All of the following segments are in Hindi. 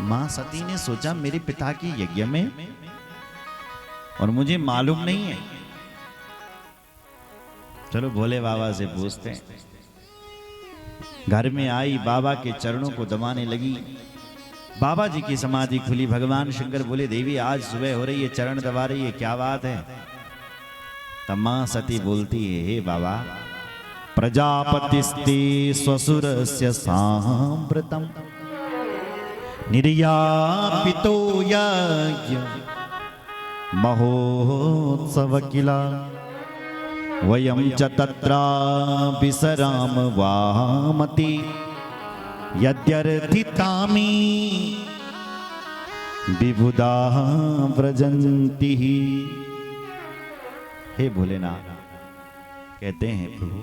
मां सती ने सोचा मेरे पिता के यज्ञ में और मुझे मालूम नहीं है, चलो भोले बाबा से पूछते हैं। घर में आई, बाबा के चरणों को दबाने लगी। बाबा जी की समाधि खुली। भगवान शंकर बोले, देवी आज सुबह हो रही है, चरण दबा रही है, क्या बात है? तब मां सती बोलती है, हे बाबा, प्रजापतिस्ते स्वसुरस्य सांप्रतम निर्यापितो यज्ञ महोत्सव किला वयं च तत्रा विसराम वामति यद्यर्थितामि विबुधा व्रजन्ति। हे भोलेनाथ, कहते हैं प्रभु,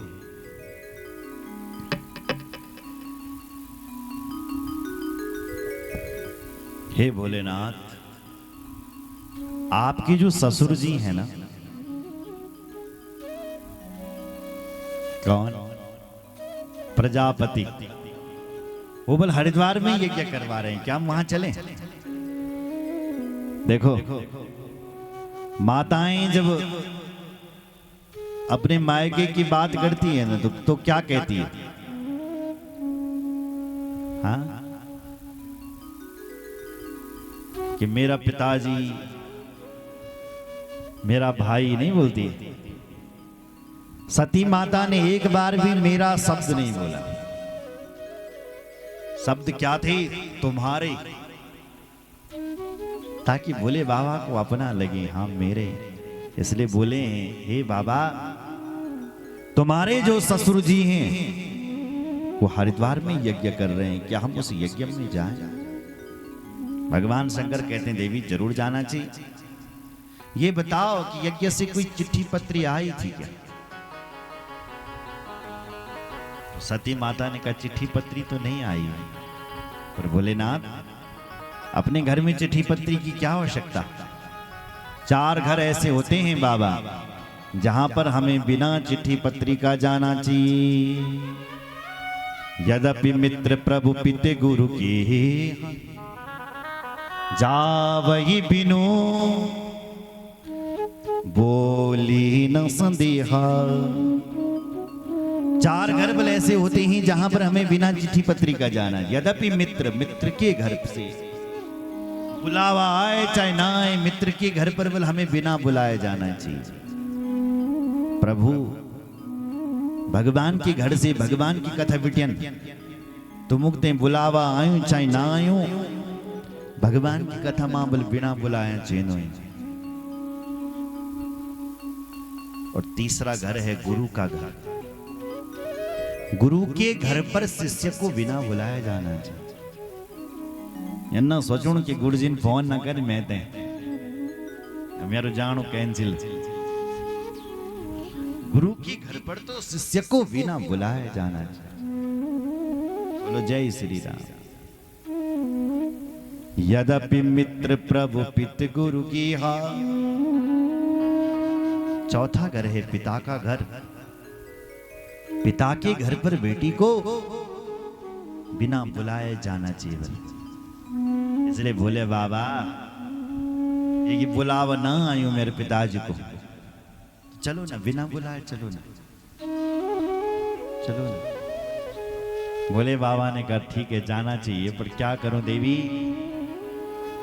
हे भोलेनाथ, आपके जो ससुर जी हैं ना, कौन? प्रजापति, वो बल हरिद्वार में यज्ञ करवा रहे हैं, क्या हम वहां चलें? देखो, माताएं जब अपने मायके की बात करती है ना तो क्या कहती है? हाँ, कि मेरा पिताजी, मेरा भाई नहीं बोलती। सती माता ने एक बार भी मेरा शब्द नहीं बोला। शब्द क्या थे? तुम्हारे, ताकि भोले बाबा को अपना लगे, हाँ मेरे। इसलिए बोले, हे बाबा, तुम्हारे जो ससुर जी हैं वो हरिद्वार में यज्ञ कर रहे हैं, क्या हम उस यज्ञ में जाएं? भगवान शंकर कहते हैं, देवी जरूर जाना चाहिए। ये बताओ कि यज्ञ से कोई चिट्ठी पत्री आई थी क्या? तो सती माता ने कहा, चिट्ठी पत्री तो नहीं आई। पर भोलेनाथ, अपने घर में चिट्ठी पत्री की क्या आवश्यकता? 4 घर ऐसे होते हैं बाबा जहां पर हमें बिना चिट्ठी पत्री का जाना चाहिए। यद्यपि मित्र प्रभु पिते गुरु की जावही बिनु बोली न संदेहा। 4 घर बल ऐसे होते हैं जहां पर हमें बिना चिट्ठी पत्री का जाना। यद्यपि मित्र, मित्र के घर से बुलावा आए चाहे ना आए, मित्र के घर पर बल हमें बिना बुलाए जाना चाहिए। प्रभु भगवान के घर से भगवान की कथा विटियन तो मुक्ते बुलावा आयु चाहे ना आयु, भगवान की कथा मां बल बिना बुलाए चेनो। और तीसरा घर है गुरु का घर। गुरु के घर पर शिष्य को बिना बुलाया जाना चाहिए। सोचूं कि गुरुजी फोन ना कर, मैं ते मेरा जानो कैंसिल। गुरु के घर पर तो शिष्य को बिना बुलाया जाना चाहिए। बोलो जय श्री राम। यद्यपि मित्र प्रभु पित गुरु की हा। चौथा घर है पिता का घर। पिता के घर पर बेटी को बिना बुलाए जाना चाहिए। इसलिए भोले बाबा, ये बुलावा ना आयु मेरे पिताजी को, चलो ना, बिना बुलाए चलो ना, चलो ना। भोले बाबा ने कहा, ठीक है जाना चाहिए, पर क्या करूं देवी,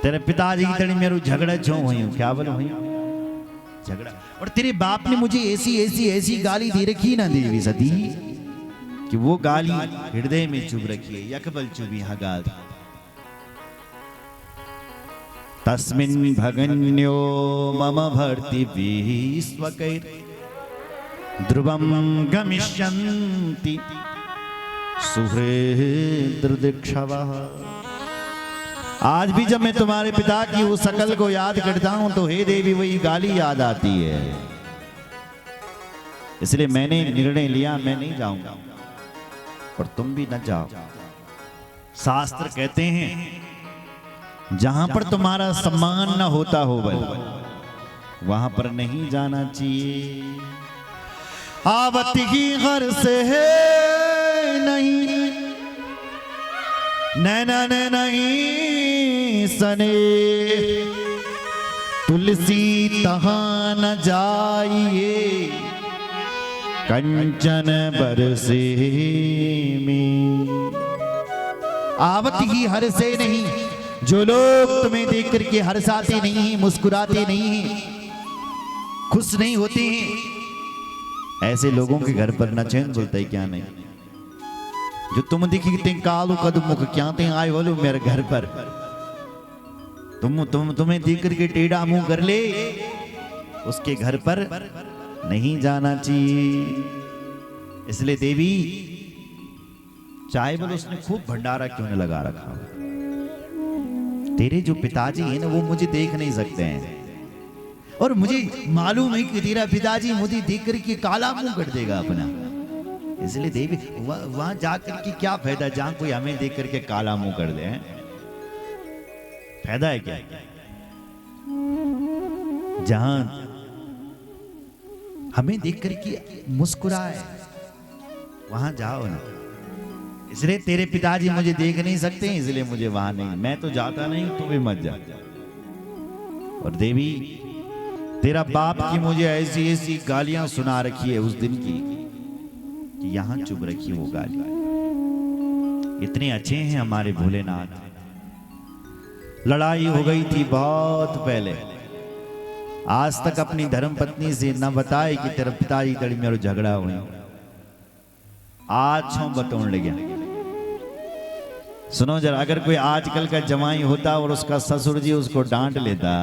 तेरे पिताजी की तड़ी मेरू झगड़ा क्यों हुई? क्या बोलो हुई झगड़ा? और तेरे बाप ने मुझे ऐसी ऐसी ऐसी गाली दे रखी ना देवी सती, कि वो गाली हृदय में चुभ रखी है। यकबल चुभी हगाल। तस्मिन् भगन्यो मम भर्ति विश्वकैर ध्रुवं गमिष्यन्ति सुहृदृक्षवः। आज भी जब मैं तुम्हारे पिता की उस शकल को याद करता हूं तो हे देवी वही गाली याद आती है। इसलिए मैंने निर्णय लिया, मैं नहीं जाऊंगा और तुम भी न जाओ। शास्त्र कहते हैं जहां पर तुम्हारा सम्मान न होता हो वहां पर नहीं जाना चाहिए। आवती ही घर से है नहीं, नैना ने नहीं सने तुलसी तहाँ न जाइए कंचन बरसे में। आवत ही हर से नहीं, जो लोग तुम्हें देख करके हर्षाते नहीं, मुस्कुराते नहीं, खुश नहीं होते हैं, ऐसे लोगों के घर पर न चैन बोलता है क्या नहीं। जो तुम दिखते कालू कद मुख क्या ते आए बोलो मेरे घर पर, तुम्हें देख करके टेढ़ा मुंह कर ले, उसके घर पर नहीं जाना चाहिए। इसलिए देवी चाहे बोलो उसने खूब भंडारा क्यों न लगा रखा, तेरे जो पिताजी हैं ना वो मुझे देख नहीं सकते हैं, और मुझे मालूम है कि तेरा पिताजी मुझे देख करके काला मुंह कर देगा अपना। इसलिए देवी वहां जाकर के क्या फायदा जहां कोई हमें देख करके काला मुंह कर दे, फायदा है क्या? जहां हमें देख करके मुस्कुराए वहां जाओ ना। इसलिए तेरे पिताजी मुझे देख नहीं सकते, इसलिए मुझे वहां नहीं, मैं तो जाता नहीं, तू भी मत जा। और देवी तेरा बाप की मुझे ऐसी ऐसी गालियां सुना रखी है उस दिन की कि यहां चुभ रखी वो गालियां। इतने अच्छे हैं हमारे भोलेनाथ। लड़ाई हो गई थी बहुत पहले, आज तक अपनी धर्म पत्नी से न बताए कि तेरा पिताजी तड़ी मेरा झगड़ा हुई, आज छो बताने लगे। सुनो जरा, अगर कोई आजकल का जमाई होता और उसका ससुर जी उसको डांट लेता,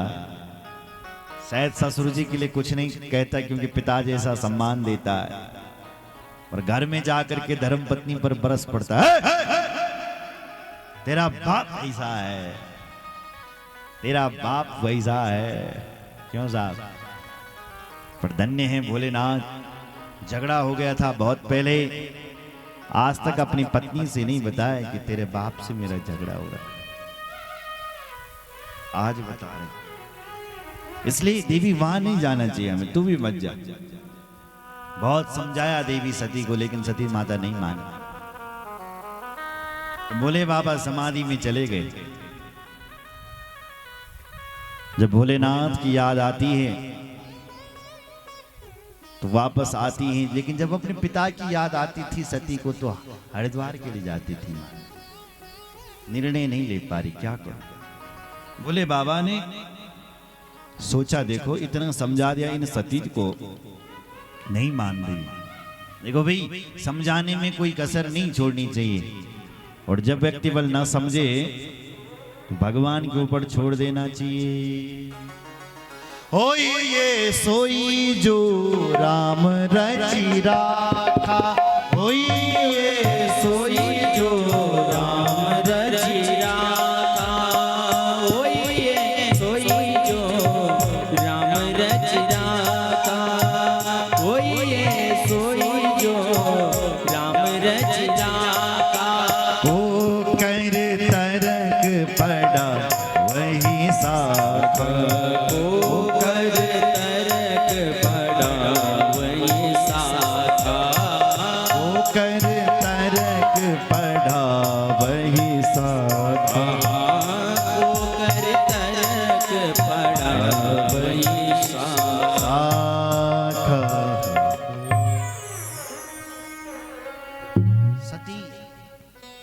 शायद ससुर जी के लिए कुछ नहीं कहता क्योंकि पिताजी ऐसा सम्मान देता है, और घर में जाकर के धर्म पत्नी पर बरस पड़ता है, तेरा बाप ऐसा है, तेरा बाप वैसा है। क्यों साहब? पर धन्य है भोलेनाथ, झगड़ा हो गया था बहुत पहले, आज तक अपनी पत्नी से नहीं बताया कि तेरे बाप से मेरा झगड़ा हो रहा, आज बता रहे। इसलिए देवी वहां नहीं जाना चाहिए हमें, तू भी मत जा। बहुत समझाया देवी सती को, लेकिन सती माता नहीं मानी। तो भोले बाबा समाधि में चले गए। जब भोलेनाथ की याद आती है तो वापस आती हैं, लेकिन जब अपने पिता की याद आती थी सती को तो हरिद्वार के लिए जाती थी, निर्णय नहीं ले पा रही, क्या करूं। भोले बाबा ने सोचा देखो इतना समझा दिया इन सती को, नहीं मान रही, देखो भाई समझाने में कोई कसर नहीं छोड़नी चाहिए, और जब व्यक्ति बल ना समझे तो भगवान के ऊपर छोड़ देना चाहिए। होई ये सोई जो राम रचि राखा, होई ये सोई जो राम रचि राखा, होई ये सोई जो राम रचि राखा, होई ये सोई जो राम रचि राखा। ओ कर तरक पड़ा वही साखा,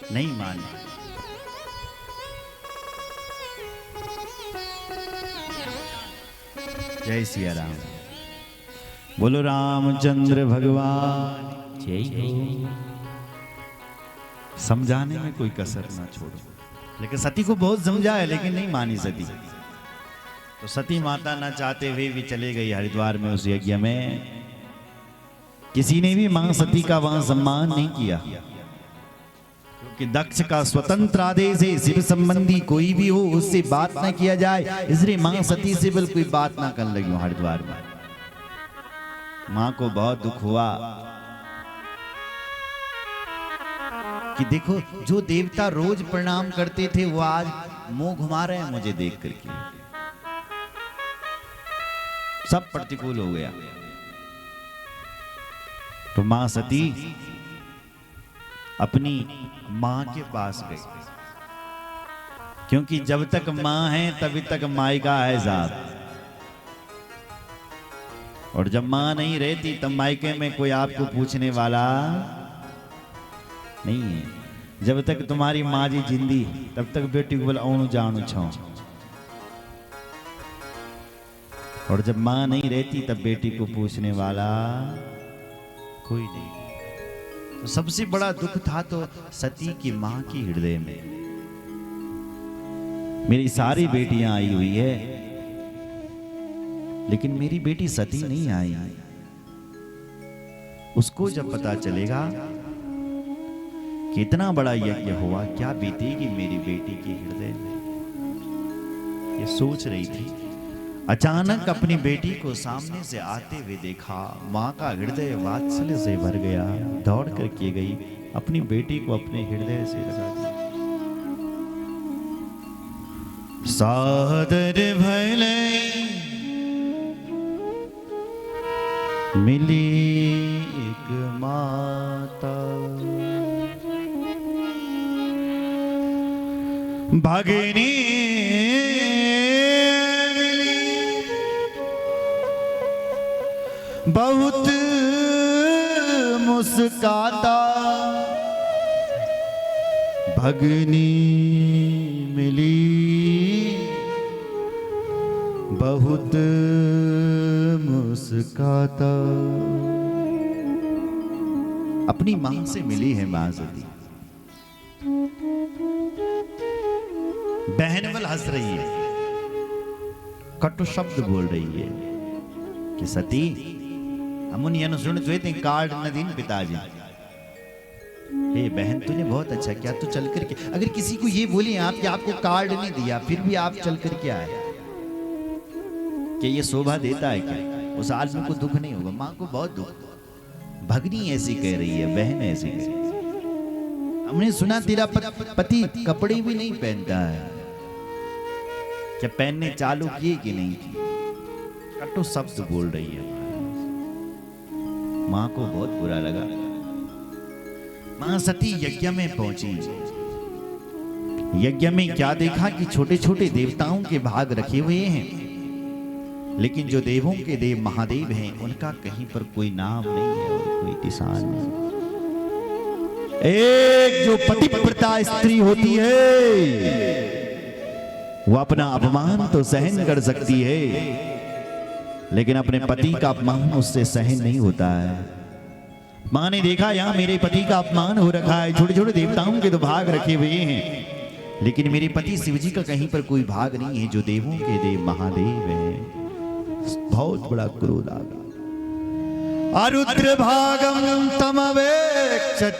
नहीं माने। जय सिया राम, बोलो रामचंद्र भगवान जय हो। समझाने में कोई कसर ना छोड़ो, लेकिन सती को बहुत समझाया लेकिन नहीं मानी सती। तो सती माता ना चाहते हुए भी चले गई हरिद्वार में उस यज्ञ में। किसी ने भी मां सती का वहां सम्मान नहीं किया, कि दक्ष का स्वतंत्र आदेश है शिव संबंधी कोई भी हो उससे बात ना किया जाए, इसलिए मां सती से बिल्कुल कोई बात ना करने लगी हरिद्वार में। मां को बहुत दुख हुआ कि देखो जो देवता रोज प्रणाम करते थे वो आज मुंह घुमा रहे हैं मुझे देख करके, सब प्रतिकूल हो गया। तो मां सती अपनी मां के पास गई क्योंकि जब तक माँ है तभी तक माई का एहसास, और जब माँ नहीं रहती तब मायके में कोई आपको पूछने वाला नहीं है। जब तक तुम्हारी माँ जी जिंदी तब तक बेटी को बोला औणु जाणु छो, और जब माँ नहीं रहती तब बेटी को पूछने वाला कोई नहीं। तो सबसे बड़ा दुख था तो सती की माँ की हृदय में। मेरी सारी बेटियां आई हुई है, लेकिन मेरी बेटी सती नहीं आई। उसको जब पता चलेगा कि इतना बड़ा यज्ञ हुआ, क्या बीतेगी मेरी बेटी के हृदय में, ये सोच रही थी। अचानक अपनी बेटी को सामने से आते हुए देखा, माँ का हृदय वात्सल्य से भर गया। दौड़ करके गई, अपनी बेटी को अपने हृदय से लगा दिया। सादर भले मिली एक माता, भगिनी बहुत मुस्काता, भगनी मिली बहुत मुस्काता। अपनी मां से मिली है मां सती। बहन बल हंस रही है, कटु शब्द बोल रही है कि सती अमुनियन सुन तुए कार्ड न दिन पिताजी। हे बहन तूने बहुत अच्छा किया, तू चल कर के, अगर किसी को ये बोले आप कि आपको कार्ड नहीं दिया फिर भी आप चल कर के आए, क्या ये शोभा देता है क्या? उस आदमी को दुख नहीं होगा, माँ को बहुत दुख। भगनी ऐसी कह रही है, बहन ऐसी कह रही है। हमने सुना तेरा पति कपड़े भी नहीं पहनता है, क्या पहनने चालू किए कि नहीं किए? कटु शब्द बोल रही है। मां को बहुत बुरा लगा। मां सती यज्ञ में पहुंची। यज्ञ में क्या देखा कि छोटे छोटे देवताओं के भाग रखे हुए हैं, लेकिन जो देवों के देव महादेव हैं उनका कहीं पर कोई नाम नहीं है और कोई निशान नहीं। एक जो पतिव्रता स्त्री होती है वो अपना अपमान तो सहन कर सकती है, लेकिन अपने पति का अपमान उससे सहन नहीं होता है। मां ने देखा यहां मेरे पति का अपमान हो रखा है, छोटे छोटे देवताओं के तो भाग रखे हुए हैं, लेकिन मेरे पति शिवजी का कहीं पर कोई भाग नहीं है जो देवों के देव महादेव है। बहुत बड़ा क्रोध आ गया। अरुद्र भागम तमवेक्षचाध्वरम